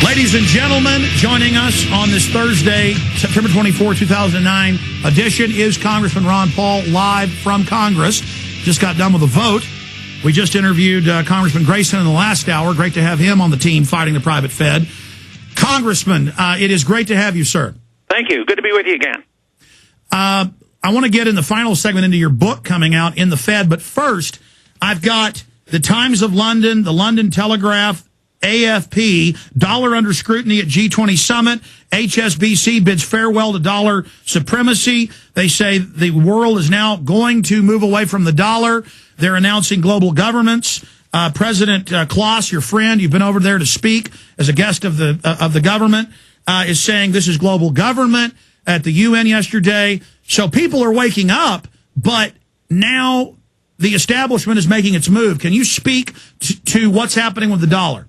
Ladies and gentlemen, joining us on this Thursday, September 24, 2009 edition is Congressman Ron Paul, live from Congress. Just got done with a vote. We just interviewed Congressman Grayson in the last hour. Great to have him on the team fighting the private Fed. Congressman, it is great to have you, sir. Thank you. Good to be with you again. I want to get in the final segment into your book coming out in the Fed, but first, I've got the Times of London, the London Telegraph, AFP, dollar under scrutiny at G20 summit. HSBC bids farewell to dollar supremacy. They say the world is now going to move away from the dollar. They're announcing global governments. President Klaus, your friend, you've been over there to speak as a guest of the government, is saying this is global government at the UN yesterday. So people are waking up, but now the establishment is making its move. Can you speak to what's happening with the dollar?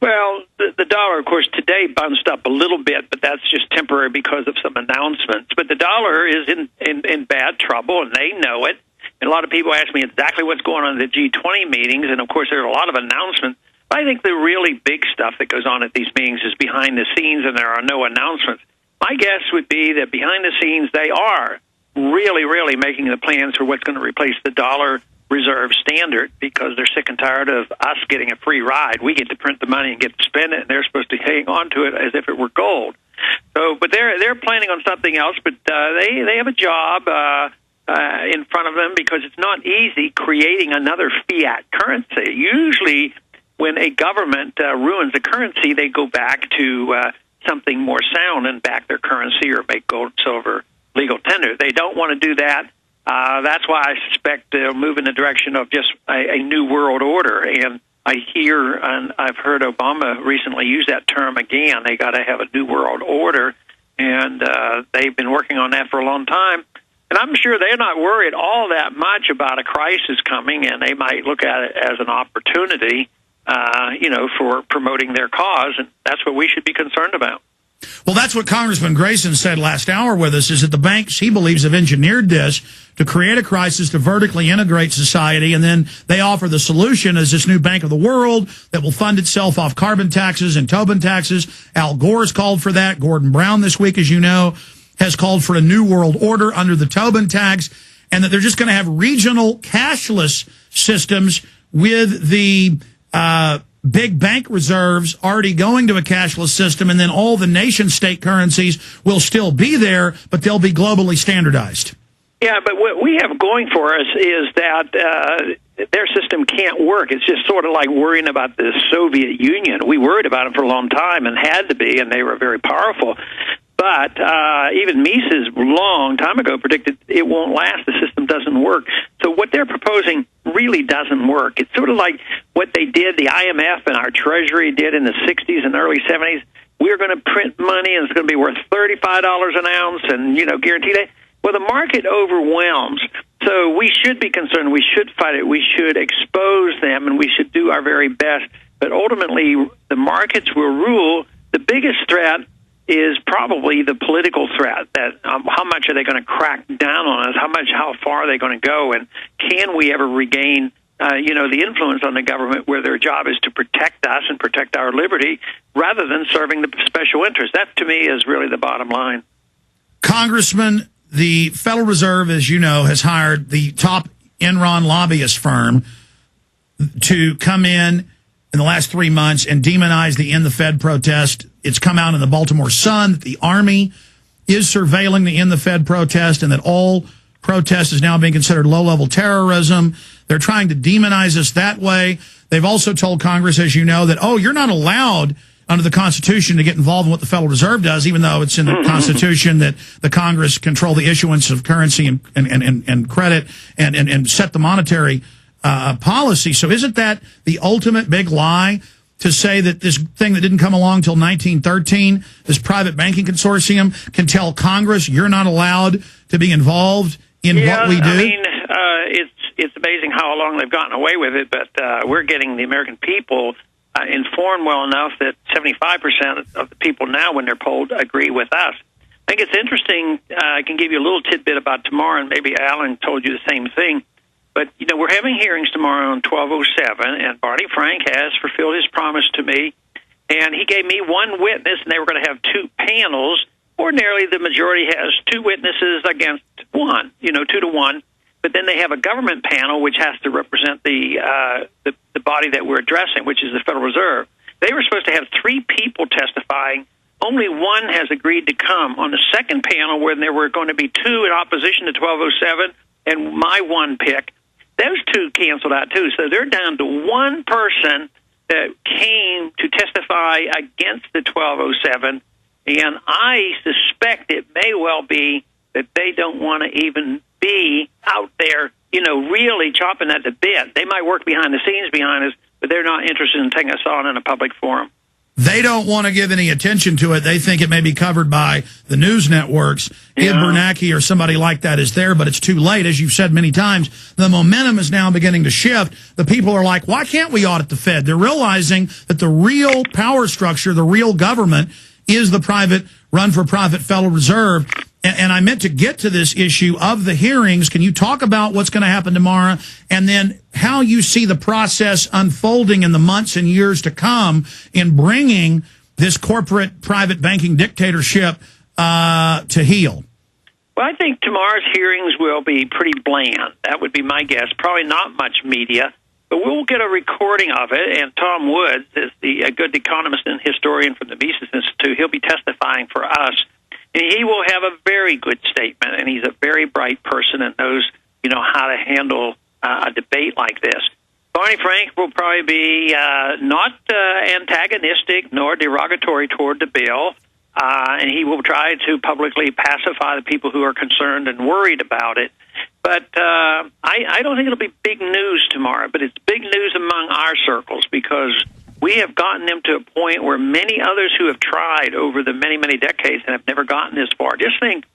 Well, the dollar, of course, today bounced up a little bit, but that's just temporary because of some announcements. But the dollar is in bad trouble, and they know it. And a lot of people ask me exactly what's going on at the G20 meetings, and, of course, there are a lot of announcements. I think the really big stuff that goes on at these meetings is behind the scenes, and there are no announcements. My guess would be that behind the scenes they are really making the plans for what's going to replace the dollar reserve standard, because they're sick and tired of us getting a free ride. We get to print the money and get to spend it, and they're supposed to hang on to it as if it were gold. So, but they're planning on something else. But they have a job in front of them, because it's not easy creating another fiat currency. Usually, when a government ruins a currency, they go back to something more sound and back their currency or make gold, silver legal tender. They don't want to do that. That's why I suspect they'll move in the direction of just a new world order. And I hear, and I've heard Obama recently use that term again. They got to have a new world order, and they've been working on that for a long time. And I'm sure they're not worried all that much about a crisis coming, and they might look at it as an opportunity, for promoting their cause, and that's what we should be concerned about. Well, that's what Congressman Grayson said last hour with us, is that the banks, he believes, have engineered this to create a crisis, to vertically integrate society, and then they offer the solution as this new Bank of the World that will fund itself off carbon taxes and Tobin taxes. Al Gore's called for that. Gordon Brown this week, as you know, has called for a new world order under the Tobin tax, and that they're just going to have regional cashless systems with the big bank reserves already going to a cashless system, and then all the nation-state currencies will still be there, but they'll be globally standardized. Yeah, but what we have going for us is that their system can't work. It's just sort of like worrying about the Soviet Union. We worried about it for a long time and had to be, and they were very powerful. But even Mises, long time ago, predicted it won't last. The system doesn't work. So what they're proposing really doesn't work. It's sort of like what they did, the IMF and our Treasury did in the 60s and early 70s. We're going to print money, and it's going to be worth $35 an ounce, and, guarantee that. Well, the market overwhelms. So we should be concerned. We should fight it. We should expose them, and we should do our very best. But ultimately, the markets will rule. The biggest threat is probably the political threat, that how much are they going to crack down on us, how far are they going to go, and can we ever regain the influence on the government, where their job is to protect us and protect our liberty rather than serving the special interest. That, to me, is really the bottom line. Congressman, the Federal Reserve, as you know, has hired the top Enron lobbyist firm to come in the last 3 months and demonize the End the Fed protest. It's come out in the Baltimore Sun that the Army is surveilling the End the Fed protest, and that all protest is now being considered low-level terrorism. They're trying to demonize us that way. They've also told Congress, as you know, that, you're not allowed under the Constitution to get involved in what the Federal Reserve does, even though it's in the Constitution that the Congress control the issuance of currency and credit and set the monetary policy. So isn't that the ultimate big lie, to say that this thing that didn't come along until 1913, this private banking consortium, can tell Congress you're not allowed to be involved in what we do? I mean, it's amazing how long they've gotten away with it, but we're getting the American people informed well enough that 75% of the people now, when they're polled, agree with us. I think it's interesting. I can give you a little tidbit about tomorrow, and maybe Alan told you the same thing. But, we're having hearings tomorrow on 1207, and Barney Frank has fulfilled his promise to me And he gave me one witness, and they were going to have two panels. Ordinarily, the majority has two witnesses against one, 2-to-1. But then they have a government panel, which has to represent the body that we're addressing, which is the Federal Reserve. They were supposed to have three people testifying. Only one has agreed to come. On the second panel, where there were going to be two in opposition to 1207 and my one pick, those two canceled out too. So they're down to one person that came to testify against the 1207, and I suspect it may well be that they don't want to even be out there, really chopping at the bit. They might work behind the scenes behind us, but they're not interested in taking us on in a public forum. They don't want to give any attention to it. They think it may be covered by the news networks. If Bernanke or somebody like that is there, but it's too late. As you've said many times, the momentum is now beginning to shift. The people are like, why can't we audit the Fed? They're realizing that the real power structure, the real government, is the private, run-for-profit Federal Reserve. And I meant to get to this issue of the hearings. Can you talk about what's going to happen tomorrow and then how you see the process unfolding in the months and years to come in bringing this corporate private banking dictatorship to heel? Well, I think tomorrow's hearings will be pretty bland. That would be my guess. Probably not much media, but we'll get a recording of it. And Tom Woods is a good economist and historian from the Mises Institute. He'll be testifying for us. And he will have a very good statement, and he's a very bright person and knows, how to handle a debate like this. Barney Frank will probably be not antagonistic nor derogatory toward the bill, and he will try to publicly pacify the people who are concerned and worried about it. But I don't think it'll be big news tomorrow, but it's big news among our circles because we have gotten them to a point where many others who have tried over the many, many decades and have never gotten this far. Just think,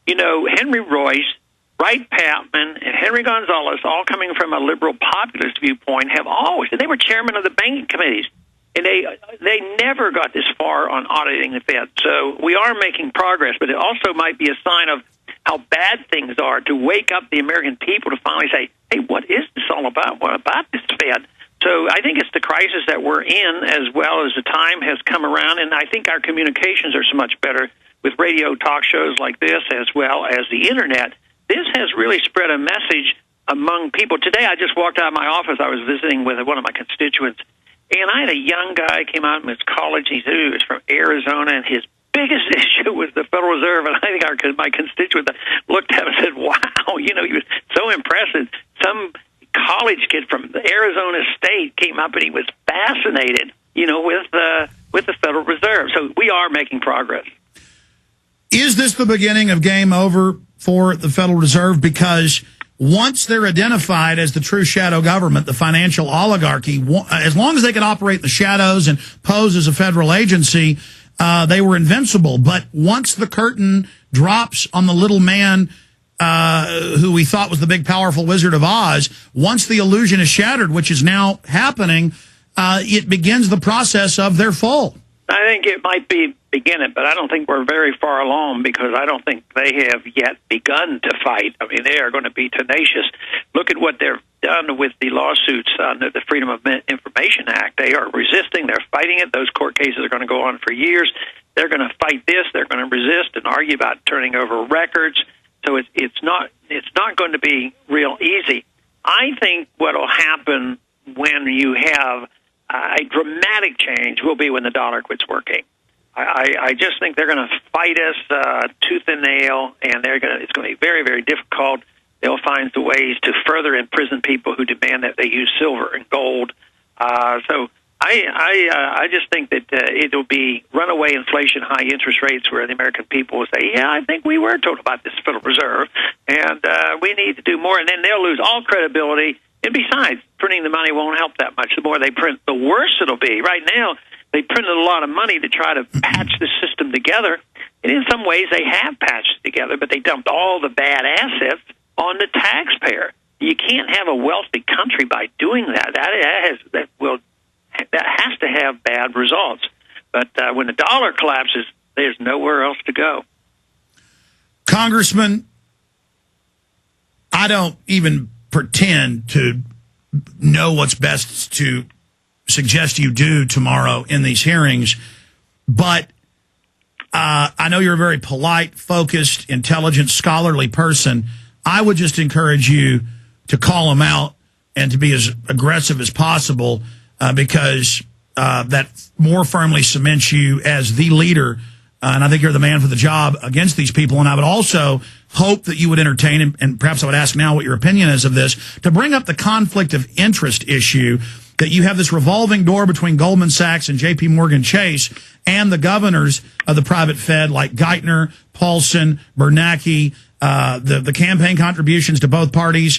Henry Royce, Wright Patman, and Henry Gonzalez, all coming from a liberal populist viewpoint, have always, and they were chairman of the banking committees, and they never got this far on auditing the Fed. So we are making progress, but it also might be a sign of how bad things are to wake up the American people to finally say, hey, what is this all about? What about this Fed? So I think it's the crisis that we're in as well as the time has come around, and I think our communications are so much better with radio talk shows like this as well as the Internet. This has really spread a message among people. Today I just walked out of my office. I was visiting with one of my constituents, and I had a young guy came out from his college. He said he was from Arizona, and his biggest issue was the Federal Reserve. And I think my constituent looked at him and said, wow, he was so impressive. Some college kid from Arizona State came up and he was fascinated, with the Federal Reserve. So we are making progress. Is this the beginning of game over for the Federal Reserve? Because once they're identified as the true shadow government, the financial oligarchy, as long as they can operate in the shadows and pose as a federal agency, they were invincible. But once the curtain drops on the little man who we thought was the big, powerful Wizard of Oz, once the illusion is shattered, which is now happening, it begins the process of their fall. I think it might begin it, but I don't think we're very far along because I don't think they have yet begun to fight. I mean, they are going to be tenacious. Look at what they've done with the lawsuits under the Freedom of Information Act. They are resisting. They're fighting it. Those court cases are going to go on for years. They're going to fight this. They're going to resist and argue about turning over records. So it's not going to be real easy. I think what will happen when you have a dramatic change will be when the dollar quits working. I just think they're going to fight us tooth and nail, and it's going to be very, very difficult. They'll find the ways to further imprison people who demand that they use silver and gold. So I just think that it'll be runaway inflation, high interest rates, where the American people will say, yeah, I think we were told about this Federal Reserve, and we need to do more. And then they'll lose all credibility. And besides, printing the money won't help that much. The more they print, the worse it'll be. Right now, they printed a lot of money to try to patch the system together. And in some ways, they have patched it together, but they dumped all the bad assets on the taxpayer. You can't have a wealthy country by doing that. That has to have bad results. But when the dollar collapses, there's nowhere else to go. Congressman, I don't even pretend to know what's best to suggest you do tomorrow in these hearings. But I know you're a very polite, focused, intelligent, scholarly person. I would just encourage you to call them out and to be as aggressive as possible because that more firmly cements you as the leader. And I think you're the man for the job against these people. And I would also hope that you would entertain, and perhaps I would ask now what your opinion is of this, to bring up the conflict of interest issue, that you have this revolving door between Goldman Sachs and J.P. Morgan Chase and the governors of the private Fed like Geithner, Paulson, Bernanke, the campaign contributions to both parties.